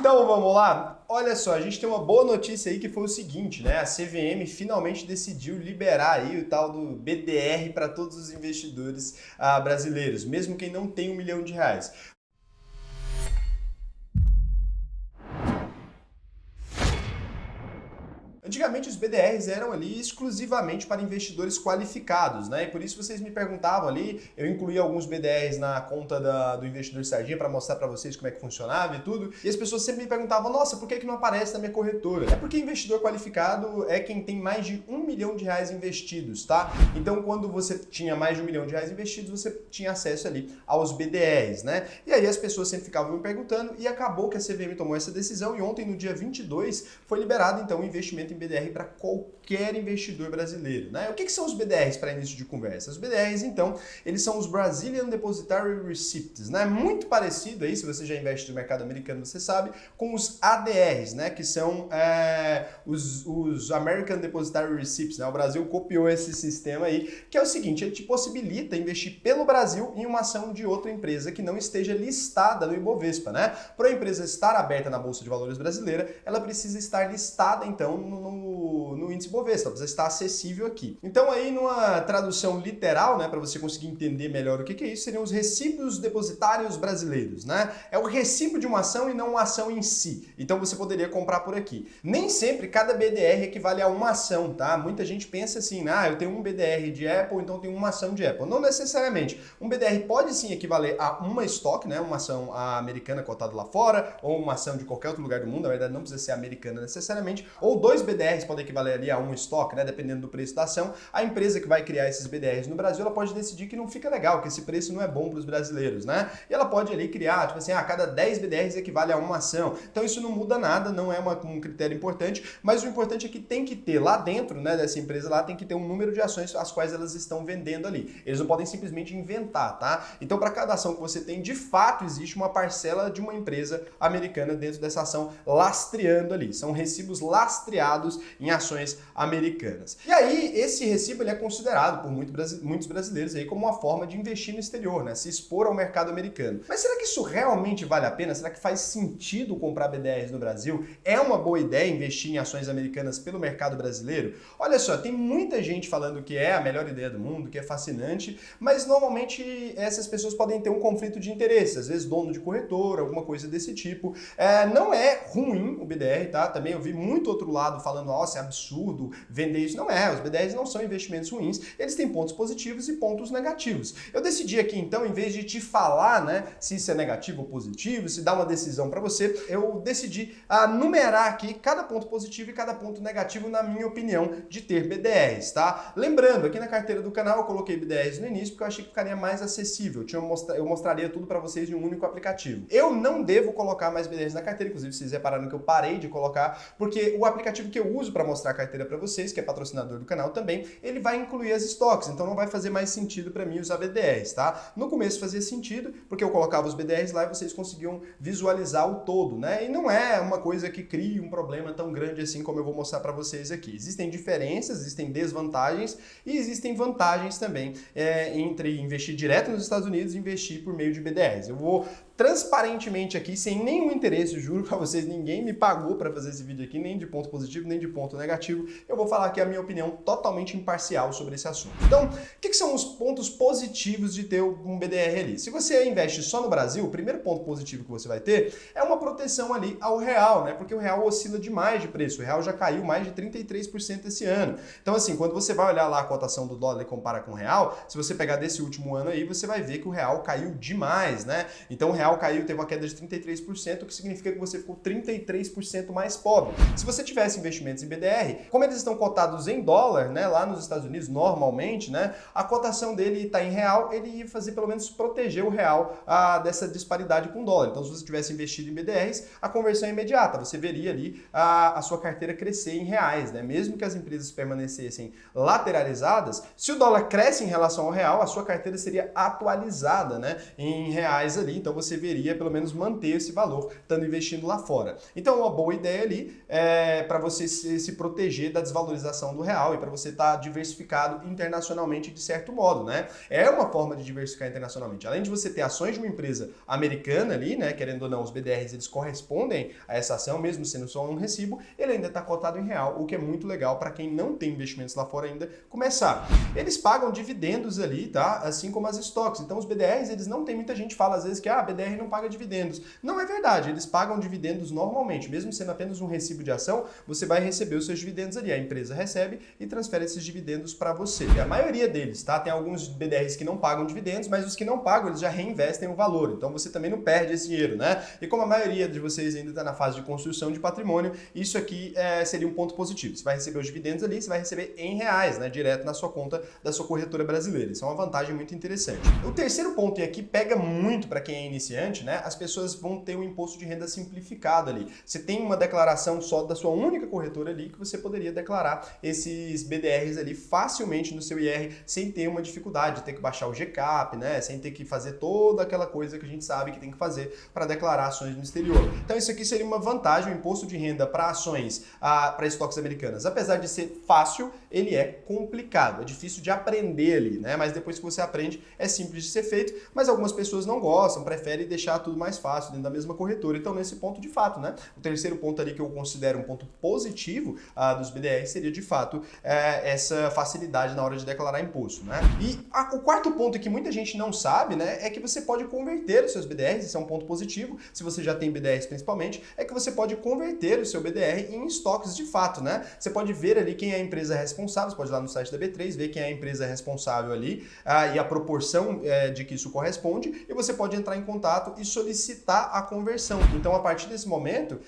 Então vamos lá? Olha só, a gente tem uma boa notícia aí que foi o seguinte, né? A CVM finalmente decidiu liberar aí o tal do BDR para todos os investidores brasileiros, mesmo quem não tem R$ 1 milhão. Antigamente os BDRs eram ali exclusivamente para investidores qualificados, né? E por isso vocês me perguntavam ali, eu incluí alguns BDRs na conta do investidor Sardinha para mostrar para vocês como é que funcionava e tudo. E as pessoas sempre me perguntavam, nossa, por que não aparece na minha corretora? É porque investidor qualificado é quem tem mais de R$ 1 milhão investidos, tá? Então quando você tinha mais de R$ 1 milhão investidos, você tinha acesso ali aos BDRs, né? E aí as pessoas sempre ficavam me perguntando e acabou que a CVM tomou essa decisão e ontem, no dia 22, foi liberado então o investimento em BDR para qualquer investidor brasileiro, né? O que são os BDRs para início de conversa? Os BDRs, então, eles são os Brazilian Depositary Receipts, né? Muito parecido aí, se você já investe no mercado americano, você sabe, com os ADRs, né? Que são os American Depositary Receipts, né? O Brasil copiou esse sistema aí, que é o seguinte, ele te possibilita investir pelo Brasil em uma ação de outra empresa que não esteja listada no Ibovespa, né? Para a empresa estar aberta na Bolsa de Valores brasileira, ela precisa estar listada, então, no índice Bovespa, precisa estar acessível aqui. Então aí numa tradução literal, né, para você conseguir entender melhor o que é isso, seriam os recibos depositários brasileiros, né? É o recibo de uma ação e não uma ação em si. Então você poderia comprar por aqui. Nem sempre cada BDR equivale a uma ação, tá? Muita gente pensa assim, eu tenho um BDR de Apple, então eu tenho uma ação de Apple. Não necessariamente. Um BDR pode sim equivaler a uma estoque, né, uma ação americana cotada lá fora, ou uma ação de qualquer outro lugar do mundo, na verdade não precisa ser americana necessariamente, ou dois BDRs podem equivaler ali a um estoque, né, dependendo do preço da ação. A empresa que vai criar esses BDRs no Brasil, ela pode decidir que não fica legal, que esse preço não é bom para os brasileiros, né? E ela pode ali criar, tipo assim, cada 10 BDRs equivale a uma ação. Então isso não muda nada, não é um critério importante, mas o importante é que tem que ter lá dentro, né, dessa empresa lá, tem que ter um número de ações as quais elas estão vendendo ali. Eles não podem simplesmente inventar, tá? Então para cada ação que você tem, de fato existe uma parcela de uma empresa americana dentro dessa ação lastreando ali. São recibos lastreados em ações americanas. E aí, esse recibo ele é considerado por muitos brasileiros aí como uma forma de investir no exterior, né? Se expor ao mercado americano. Mas será que isso realmente vale a pena? Será que faz sentido comprar BDRs no Brasil? É uma boa ideia investir em ações americanas pelo mercado brasileiro? Olha só, tem muita gente falando que é a melhor ideia do mundo, que é fascinante, mas normalmente essas pessoas podem ter um conflito de interesse, às vezes dono de corretora, alguma coisa desse tipo. Não é ruim o BDR, tá? Também eu vi muito outro lado falando, nossa, é absurdo vender isso. Não é, os BDRs não são investimentos ruins, eles têm pontos positivos e pontos negativos. Eu decidi aqui então, em vez de te falar, né, se isso é negativo ou positivo, se dá uma decisão para você, eu decidi numerar aqui cada ponto positivo e cada ponto negativo, na minha opinião, de ter BDRs, tá? Lembrando, aqui na carteira do canal eu coloquei BDRs no início porque eu achei que ficaria mais acessível, eu mostraria tudo para vocês em um único aplicativo. Eu não devo colocar mais BDRs na carteira, inclusive vocês repararam que eu parei de colocar, porque o aplicativo que eu uso para mostrar a carteira para vocês, que é patrocinador do canal também, ele vai incluir as stocks, então não vai fazer mais sentido para mim usar BDRs, tá? No começo fazia sentido, porque eu colocava os BDRs lá e vocês conseguiam visualizar o todo, né? E não é uma coisa que crie um problema tão grande assim como eu vou mostrar para vocês aqui. Existem diferenças, existem desvantagens e existem vantagens também entre investir direto nos Estados Unidos e investir por meio de BDRs. Eu vou transparentemente aqui, sem nenhum interesse, juro pra vocês, ninguém me pagou pra fazer esse vídeo aqui, nem de ponto positivo, nem de ponto negativo. Eu vou falar aqui a minha opinião totalmente imparcial sobre esse assunto. Então, o que são os pontos positivos de ter um BDR ali? Se você investe só no Brasil, o primeiro ponto positivo que você vai ter é uma proteção ali ao real, né? Porque o real oscila demais de preço. O real já caiu mais de 33% esse ano. Então, assim, quando você vai olhar lá a cotação do dólar e compara com o real, se você pegar desse último ano aí, você vai ver que o real caiu demais, né? Então, o real caiu, teve uma queda de 33%, o que significa que você ficou 33% mais pobre. Se você tivesse investimentos em BDR, como eles estão cotados em dólar, né, lá nos Estados Unidos, normalmente, né, a cotação dele está em real, ele ia fazer pelo menos proteger o real dessa disparidade com o dólar. Então, se você tivesse investido em BDRs, a conversão é imediata, você veria ali a sua carteira crescer em reais, né? Mesmo que as empresas permanecessem lateralizadas, se o dólar cresce em relação ao real, a sua carteira seria atualizada, né, em reais ali, então você veria pelo menos manter esse valor estando investindo lá fora. Então, uma boa ideia ali para você se proteger da desvalorização do real e para você estar diversificado internacionalmente de certo modo, né? É uma forma de diversificar internacionalmente. Além de você ter ações de uma empresa americana ali, né? Querendo ou não, os BDRs eles correspondem a essa ação, mesmo sendo só um recibo, ele ainda está cotado em real, o que é muito legal para quem não tem investimentos lá fora ainda começar. Eles pagam dividendos ali, tá? Assim como as stocks. Então os BDRs, eles não tem muita gente fala às vezes que BDR não paga dividendos. Não é verdade, eles pagam dividendos normalmente, mesmo sendo apenas um recibo de ação, você vai receber os seus dividendos ali, a empresa recebe e transfere esses dividendos para você. E a maioria deles, tá? Tem alguns BDRs que não pagam dividendos, mas os que não pagam, eles já reinvestem o valor. Então você também não perde esse dinheiro, né? E como a maioria de vocês ainda está na fase de construção de patrimônio, isso aqui seria um ponto positivo. Você vai receber os dividendos ali, você vai receber em reais, né? Direto na sua conta da sua corretora brasileira. Isso é uma vantagem muito interessante. O terceiro ponto, e aqui pega muito para quem é iniciante, né? As pessoas vão ter um imposto de renda simplificado ali. Você tem uma declaração só da sua única corretora ali que você poderia declarar esses BDRs ali facilmente no seu IR sem ter uma dificuldade de ter que baixar o GCAP, né? Sem ter que fazer toda aquela coisa que a gente sabe que tem que fazer para declarar ações no exterior. Então isso aqui seria uma vantagem, o imposto de renda para ações, para estoques americanas. Apesar de ser fácil, ele é complicado, é difícil de aprender ali, né? Mas depois que você aprende, é simples de ser feito, mas algumas pessoas não gostam, preferem deixar tudo mais fácil dentro da mesma corretora. Então nesse ponto, de fato, né? O terceiro ponto ali que eu considero um ponto positivo dos BDRs seria, de fato, essa facilidade na hora de declarar imposto, né? E o quarto ponto que muita gente não sabe, né, é que você pode converter os seus BDRs, isso é um ponto positivo, se você já tem BDRs principalmente, é que você pode converter o seu BDR em estoques de fato, né? Você pode ver ali quem é a empresa responsável, você pode ir lá no site da B3, ver quem é a empresa responsável ali e a proporção de que isso corresponde, e você pode entrar em contato e solicitar a conversão. Então, a partir desse momento,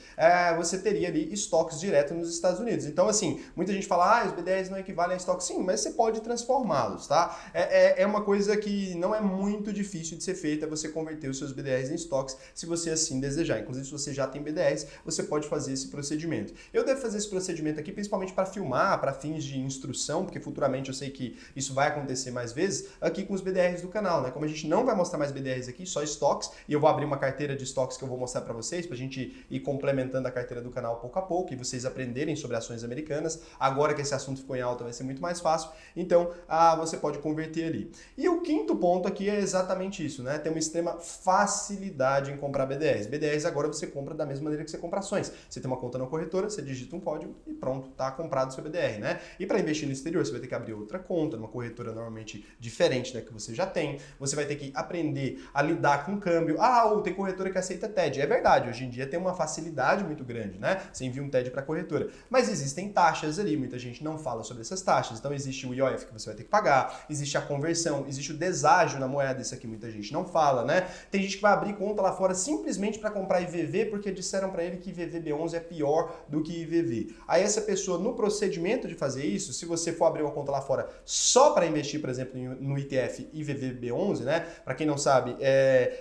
você teria ali estoques direto nos Estados Unidos. Então, assim, muita gente fala, os BDRs não equivalem a estoques. Sim, mas você pode transformá-los, tá? É uma coisa que não é muito difícil de ser feita, você converter os seus BDRs em estoques, se você assim desejar. Inclusive, se você já tem BDRs, você pode fazer esse procedimento. Eu devo fazer esse procedimento aqui principalmente para filmar, para fins de instrução, porque futuramente eu sei que isso vai acontecer mais vezes, aqui com os BDRs do canal, né? Como a gente não vai mostrar mais BDRs aqui, só estoques, e eu vou abrir uma carteira de estoques que eu vou mostrar para vocês, para a gente ir complementando a carteira do canal pouco a pouco, e vocês aprenderem sobre ações americanas. Agora que esse assunto ficou em alta, vai ser muito mais fácil. Então, você pode converter ali. E o quinto ponto aqui é exatamente isso, né? Tem uma extrema facilidade em comprar BDRs. BDRs agora você compra da mesma maneira que você compra ações. Você tem uma conta na corretora, você digita um código e pronto, tá comprado o seu BDR, né? E para investir no exterior, você vai ter que abrir outra conta, numa corretora normalmente diferente da que você já tem. Você vai ter que aprender a lidar com o câmbio. Tem corretora que aceita TED. É verdade, hoje em dia tem uma facilidade muito grande, né? Você envia um TED para a corretora. Mas existem taxas ali, muita gente não fala sobre essas taxas. Então existe o IOF que você vai ter que pagar, existe a conversão, existe o deságio na moeda, isso aqui muita gente não fala, né? Tem gente que vai abrir conta lá fora simplesmente para comprar IVV porque disseram para ele que IVVB11 é pior do que IVV. Aí essa pessoa, no procedimento de fazer isso, se você for abrir uma conta lá fora só para investir, por exemplo, no ETF IVVB11, né? Para quem não sabe,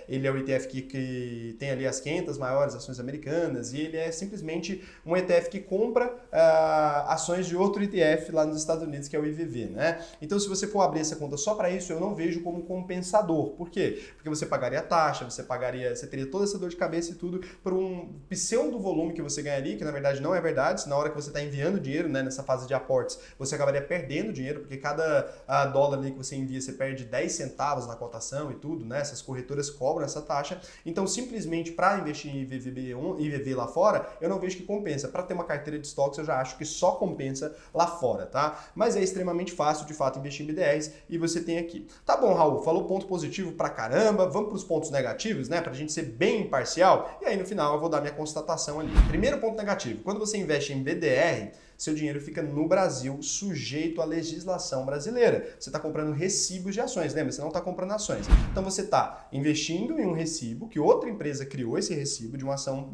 ele é o ETF que tem ali as 500 maiores ações americanas e ele é simplesmente um ETF que compra ações de outro ETF lá nos Estados Unidos, que é o IVV, né? Então, se você for abrir essa conta só para isso, eu não vejo como compensador. Por quê? Porque você pagaria a taxa, você teria toda essa dor de cabeça e tudo por um pseudo volume que você ganharia, que na verdade não é verdade. Na hora que você está enviando dinheiro, né, nessa fase de aportes, você acabaria perdendo dinheiro, porque cada dólar ali que você envia, você perde 10 centavos na cotação e tudo, né? Essas corretoras cobram essa taxa. Então, simplesmente para investir em IVV lá fora, eu não vejo que compensa. Para ter uma carteira de estoques, eu já acho que só compensa lá fora, tá? Mas é extremamente fácil, de fato, investir em BDRs e você tem aqui. Tá bom, Raul, falou ponto positivo pra caramba, vamos para os pontos negativos, né? Pra gente ser bem imparcial. E aí, no final, eu vou dar minha constatação ali. Primeiro ponto negativo, quando você investe em BDR, seu dinheiro fica no Brasil, sujeito à legislação brasileira. Você está comprando recibos de ações, lembra? Você não está comprando ações. Então você está investindo em um recibo que outra empresa criou esse recibo de uma ação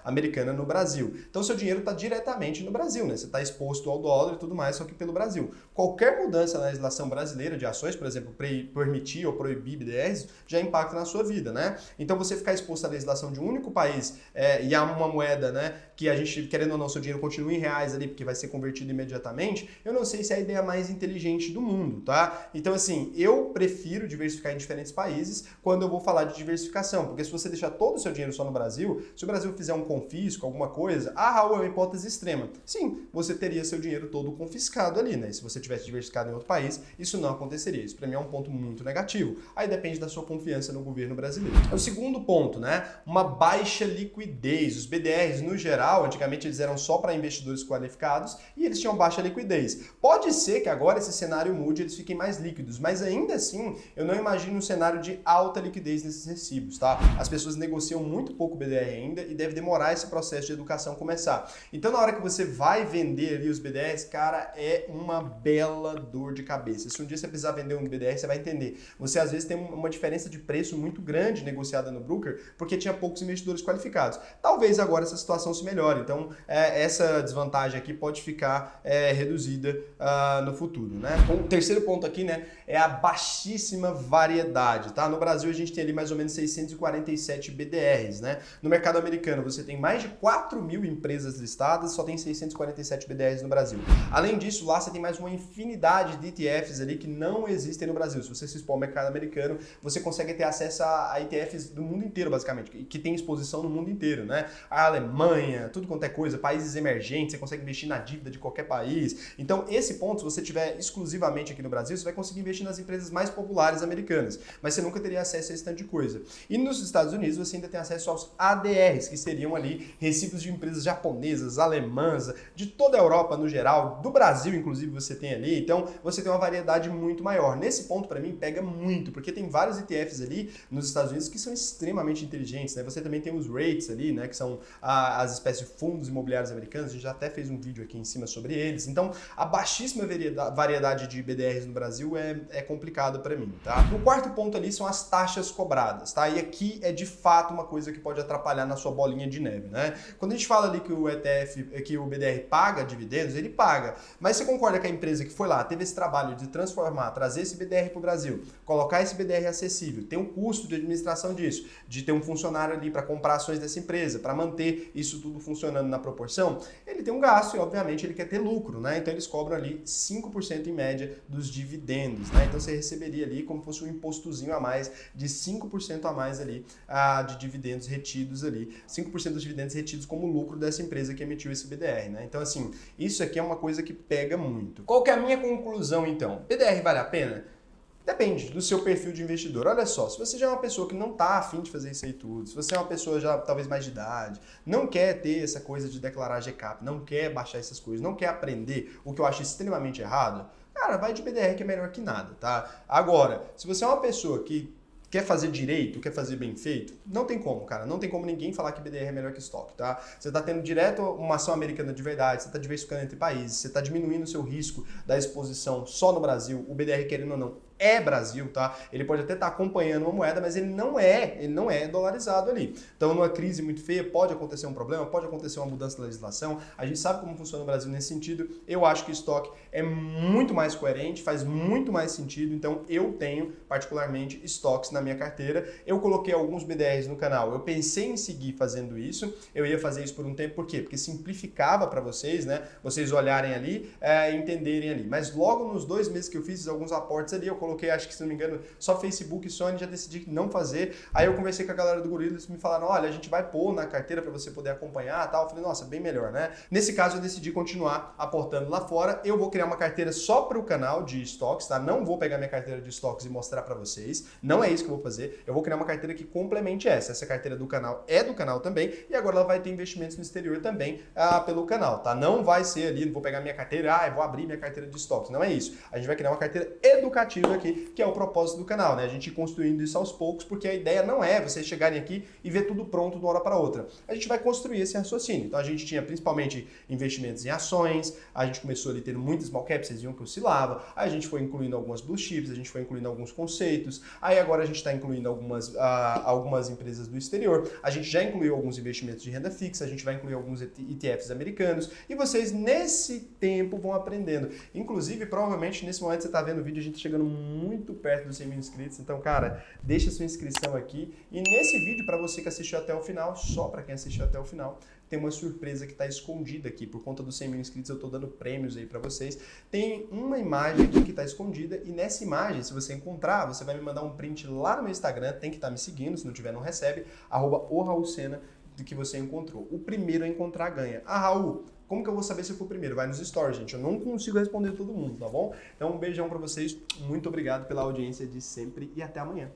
americana no Brasil. Então seu dinheiro está diretamente no Brasil, né? Você está exposto ao dólar e tudo mais, só que pelo Brasil. Qualquer mudança na legislação brasileira de ações, por exemplo, permitir ou proibir BDRs, já impacta na sua vida, né? Então você ficar exposto à legislação de um único país e a uma moeda, né, que a gente, querendo ou não, seu dinheiro continua em reais ali, vender porque vai ser convertido imediatamente, eu não sei se é a ideia mais inteligente do mundo, tá? Então, assim, eu prefiro diversificar em diferentes países quando eu vou falar de diversificação, porque se você deixar todo o seu dinheiro só no Brasil, se o Brasil fizer um confisco, alguma coisa, Raul, é uma hipótese extrema. Sim, você teria seu dinheiro todo confiscado ali, né? Se você tivesse diversificado em outro país, isso não aconteceria. Isso para mim é um ponto muito negativo. Aí depende da sua confiança no governo brasileiro. O segundo ponto, né? Uma baixa liquidez. Os BDRs, no geral, antigamente eles eram só para investidores qualificados e eles tinham baixa liquidez. Pode ser que agora esse cenário mude e eles fiquem mais líquidos, mas ainda assim, eu não imagino um cenário de alta liquidez nesses recibos, tá? As pessoas negociam muito pouco BDR ainda e deve demorar esse processo de educação começar. Então, na hora que você vai vender ali os BDRs, cara, é uma bela dor de cabeça. Se um dia você precisar vender um BDR, você vai entender. Você, às vezes, tem uma diferença de preço muito grande negociada no broker, porque tinha poucos investidores qualificados. Talvez agora essa situação se melhore. Então, essa desvantagem aqui pode ficar reduzida no futuro, né? O terceiro ponto aqui, né, é a baixíssima variedade, tá? No Brasil, a gente tem ali mais ou menos 647 BDRs, né? No mercado americano, você tem mais de 4.000 empresas listadas, só tem 647 BDRs no Brasil. Além disso, lá você tem mais uma infinidade de ETFs ali que não existem no Brasil. Se você se expor ao mercado americano, você consegue ter acesso a ETFs do mundo inteiro, basicamente, que tem exposição no mundo inteiro, né? A Alemanha, tudo quanto é coisa, países emergentes, você consegue investir na dívida de qualquer país. Então, esse ponto, se você tiver exclusivamente aqui no Brasil, você vai conseguir investir nas empresas mais populares americanas, mas você nunca teria acesso a esse tanto de coisa. E nos Estados Unidos, você ainda tem acesso aos ADRs, que seriam ali recibos de empresas japonesas, alemãs, de toda a Europa no geral, do Brasil, inclusive, você tem ali. Então, você tem uma variedade muito maior. Nesse ponto, para mim, pega muito, porque tem vários ETFs ali nos Estados Unidos que são extremamente inteligentes, né? Você também tem os REITs ali, né? Que são as espécies de fundos imobiliários americanos. A gente já até fez um vídeo aqui em cima sobre eles. Então, a baixíssima variedade de BDRs no Brasil é complicado para mim, tá? O quarto ponto ali são as taxas cobradas, tá? E aqui é de fato uma coisa que pode atrapalhar na sua bolinha de neve, né? Quando a gente fala ali que o ETF, que o BDR paga dividendos, ele paga. Mas você concorda que a empresa que foi lá, teve esse trabalho de transformar, trazer esse BDR para o Brasil, colocar esse BDR acessível, tem um custo de administração disso, de ter um funcionário ali para comprar ações dessa empresa, para manter isso tudo funcionando na proporção, ele tem um gasto e, obviamente, ele quer ter lucro, né? Então, eles cobram ali 5% em média dos dividendos, né? Então, você receberia ali como fosse um impostozinho a mais de 5% a mais ali de dividendos retidos ali, 5% dos dividendos retidos como lucro dessa empresa que emitiu esse BDR, né? Então, assim, isso aqui é uma coisa que pega muito. Qual que é a minha conclusão, então? BDR vale a pena? Depende do seu perfil de investidor. Olha só, se você já é uma pessoa que não está afim de fazer isso aí tudo, se você é uma pessoa já talvez mais de idade, não quer ter essa coisa de declarar GCAP, não quer baixar essas coisas, não quer aprender, o que eu acho extremamente errado, cara, vai de BDR que é melhor que nada, tá? Agora, se você é uma pessoa que quer fazer direito, quer fazer bem feito, não tem como, cara. Não tem como ninguém falar que BDR é melhor que estoque, tá? Você está tendo direto uma ação americana de verdade, você está diversificando entre países, você está diminuindo o seu risco da exposição só no Brasil. O BDR, querendo ou não, é Brasil, tá? Ele pode até estar acompanhando uma moeda, mas ele não é dolarizado ali. Então, numa crise muito feia, pode acontecer um problema, pode acontecer uma mudança da legislação. A gente sabe como funciona o Brasil nesse sentido. Eu acho que estoque é muito mais coerente, faz muito mais sentido. Então, eu tenho, particularmente, estoques na minha carteira. Eu coloquei alguns BDRs no canal. Eu pensei em seguir fazendo isso. Eu ia fazer isso por um tempo. Por quê? Porque simplificava para vocês, né? Vocês olharem ali e entenderem ali. Mas logo nos 2 meses que eu fiz alguns aportes ali, eu coloquei, acho que se não me engano, só Facebook e Sony, já decidi não fazer. Aí eu conversei com a galera do Gorilla, eles me falaram, olha, a gente vai pôr na carteira para você poder acompanhar e tal. Eu falei, nossa, bem melhor, né? Nesse caso, eu decidi continuar aportando lá fora. Eu vou criar uma carteira só para o canal de estoques, tá? Não vou pegar minha carteira de estoques e mostrar para vocês. Não é isso que eu vou fazer. Eu vou criar uma carteira que complemente essa. Essa carteira do canal é do canal também. E agora ela vai ter investimentos no exterior também pelo canal, tá? Não vai ser ali, não vou pegar minha carteira, eu vou abrir minha carteira de estoques. Não é isso. A gente vai criar uma carteira educativa aqui, que é o propósito do canal, né? A gente ir construindo isso aos poucos, porque a ideia não é vocês chegarem aqui e ver tudo pronto de uma hora para outra. A gente vai construir esse raciocínio. Então a gente tinha principalmente investimentos em ações, a gente começou ali tendo muitas small caps, vocês viam que oscilava, aí a gente foi incluindo algumas blue chips, a gente foi incluindo alguns conceitos, aí agora a gente está incluindo algumas empresas do exterior, a gente já incluiu alguns investimentos de renda fixa, a gente vai incluir alguns ETFs americanos, e vocês nesse tempo vão aprendendo. Inclusive, provavelmente nesse momento você está vendo o vídeo, a gente tá chegando muito perto dos 100 mil inscritos. Então, cara, deixa sua inscrição aqui. E nesse vídeo, para você que assistiu até o final, só para quem assistiu até o final, tem uma surpresa que está escondida aqui. Por conta dos 100 mil inscritos, eu estou dando prêmios aí para vocês. Tem uma imagem aqui que está escondida e nessa imagem, se você encontrar, você vai me mandar um print lá no meu Instagram, tem que estar me seguindo, se não tiver, não recebe, @oraulsena, do que você encontrou. O primeiro a encontrar ganha. Ah, Raul, como que eu vou saber se eu for o primeiro? Vai nos stories, gente. Eu não consigo responder todo mundo, tá bom? Então, um beijão para vocês. Muito obrigado pela audiência de sempre e até amanhã.